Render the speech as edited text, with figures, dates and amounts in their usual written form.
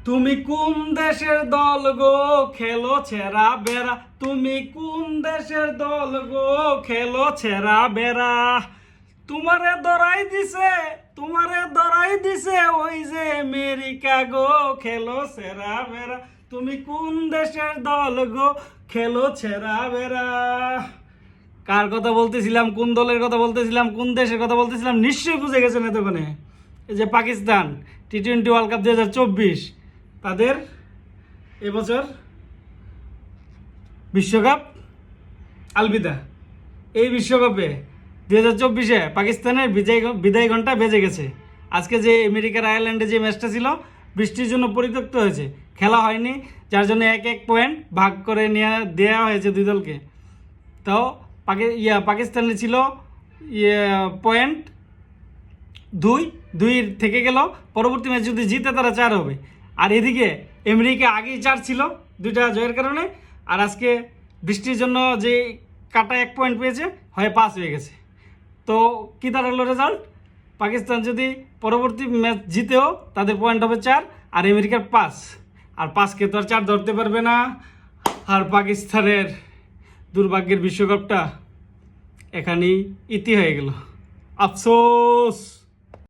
তুমি কোন দেশের দল গো খেলো ছেঁড়া বেড়া, তুমি কোন দেশের দল গো খেলো ছেঁড়া বেড়া। তোমারে ধরাই দিছে ওই যে আমেরিকা গো খেলো ছেঁড়া বেড়া। তুমি কোন দেশের দল গো খেলো ছেঁড়া বেড়া। কার কথা বলতেছিলাম, কোন দলের কথা বলতেছিলাম, কোন দেশের কথা বলতেছিলাম নিশ্চয়ই বুঝে গেছেন এতক্ষণে। এই যে পাকিস্তান টি-20 ওয়ার্ল্ড কাপ 2024, তাদের এবছর বিশ্বকাপ আলবিদা। এই বিশ্বকাপে 2024-এ পাকিস্তানের বিদায় ঘন্টা বেজে গেছে। আজকে যে আমেরিকার আয়ারল্যান্ডে যে ম্যাচটা ছিল বৃষ্টির জন্য পরিত্যক্ত হয়েছে, খেলা হয়নি, যার জন্য এক পয়েন্ট ভাগ করে নিয়ে দেওয়া হয়েছে দুই দলকে। তো পাকিস্তানে ছিল পয়েন্ট 2 থেকে গেল। পরবর্তী ম্যাচ যদি জিতে তারা 4 হবে। আর এদিকে আমেরিকা আগেই 4 ছিল 2টা জয়ের কারণে। আর আজকে বৃষ্টির জন্য যে কাটা 1 পয়েন্ট পেয়েছে, হয় 5 হয়ে গেছে। তো কী দাঁড়ালো রেজাল্ট? পাকিস্তান যদি পরবর্তী ম্যাচ জিতেও তাদের পয়েন্ট হবে 4 আর আমেরিকার 5। আর 5কে তো আর 4 ধরতে পারবে না। আর পাকিস্তানের দুর্ভাগ্যের বিশ্বকাপটা এখানেই ইতি হয়ে গেল। আফসোস।